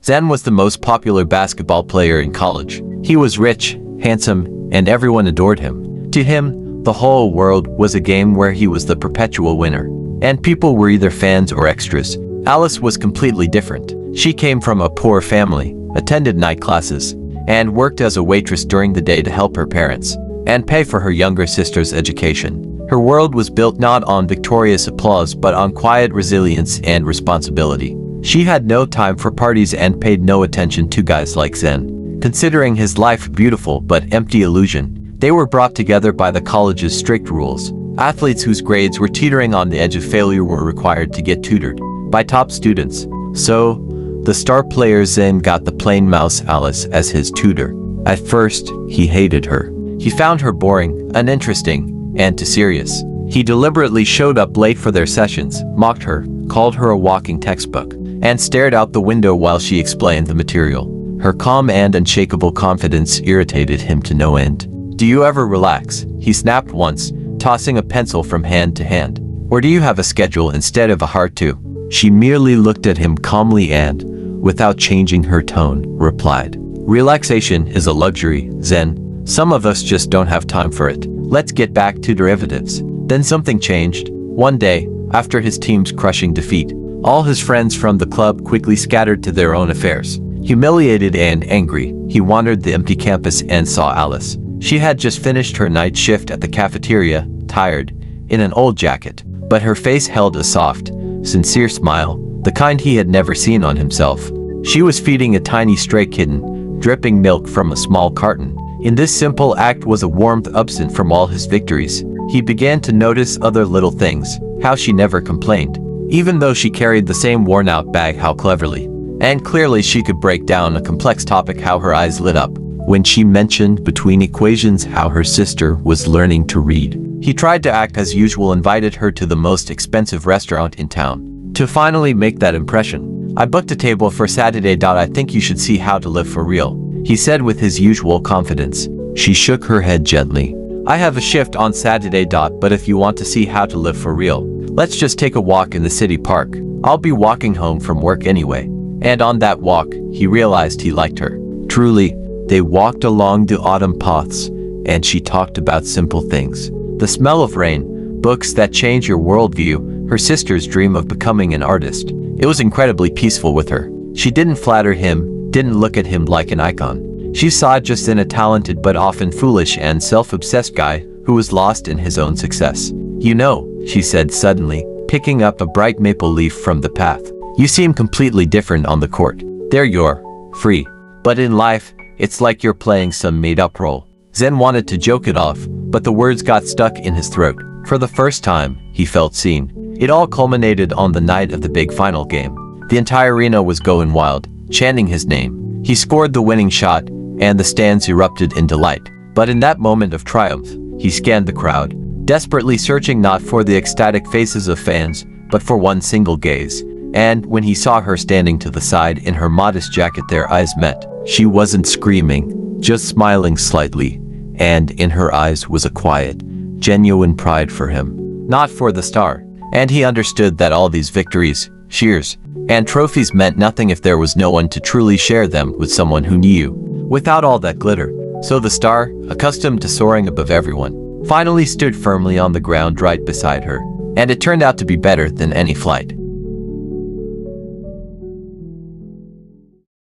Zen was the most popular basketball player in college. He was rich, handsome, and everyone adored him. To him, the whole world was a game where he was the perpetual winner, and people were either fans or extras. Alice was completely different. She came from a poor family, attended night classes, and worked as a waitress during the day to help her parents and pay for her younger sister's education. Her world was built not on victorious applause but on quiet resilience and responsibility. She had no time for parties and paid no attention to guys like Zen. Considering his life a beautiful but empty illusion, they were brought together by the college's strict rules. Athletes whose grades were teetering on the edge of failure were required to get tutored by top students. So, the star player Zen got the plain mouse Alice as his tutor. At first, he hated her. He found her boring, uninteresting, and too serious. He deliberately showed up late for their sessions, mocked her, called her a walking textbook, and stared out the window while she explained the material. Her calm and unshakable confidence irritated him to no end. "Do you ever relax?" he snapped once, tossing a pencil from hand to hand. "Or do you have a schedule instead of a heart too?" She merely looked at him calmly and, without changing her tone, replied, "Relaxation is a luxury, Zen. Some of us just don't have time for it. Let's get back to derivatives." Then something changed. One day, after his team's crushing defeat, all his friends from the club quickly scattered to their own affairs. Humiliated and angry, he wandered the empty campus and saw Alice. She had just finished her night shift at the cafeteria, tired, in an old jacket, but her face held a soft, sincere smile, the kind he had never seen on himself. She was feeding a tiny stray kitten, dripping milk from a small carton. In this simple act was a warmth absent from all his victories. He began to notice other little things, how she never complained. Even though she carried the same worn-out bag, how cleverly and clearly she could break down a complex topic, how her eyes lit up when she mentioned between equations how her sister was learning to read. He tried to act as usual, invited her to the most expensive restaurant in town. To finally make that impression, "I booked a table for Saturday. I think you should see how to live for real," he said with his usual confidence. She shook her head gently. "I have a shift on Saturday. But if you want to see how to live for real, let's just take a walk in the city park. I'll be walking home from work anyway." And on that walk, he realized he liked her. Truly, they walked along the autumn paths, and she talked about simple things. The smell of rain, books that change your worldview, her sister's dream of becoming an artist. It was incredibly peaceful with her. She didn't flatter him, didn't look at him like an icon. She saw just in a talented but often foolish and self-obsessed guy who was lost in his own success. "You know," she said suddenly, picking up a bright maple leaf from the path, "you seem completely different on the court. There you're free. But in life, it's like you're playing some made-up role." Zen wanted to joke it off, but the words got stuck in his throat. For the first time, he felt seen. It all culminated on the night of the big final game. The entire arena was going wild, chanting his name. He scored the winning shot, and the stands erupted in delight. But in that moment of triumph, he scanned the crowd, desperately searching not for the ecstatic faces of fans, but for one single gaze. And when he saw her standing to the side in her modest jacket, their eyes met. She wasn't screaming, just smiling slightly, and in her eyes was a quiet, genuine pride for him, not for the star. And he understood that all these victories, cheers, and trophies meant nothing if there was no one to truly share them with, someone who knew, without all that glitter. So the star, accustomed to soaring above everyone, finally stood firmly on the ground right beside her, and it turned out to be better than any flight.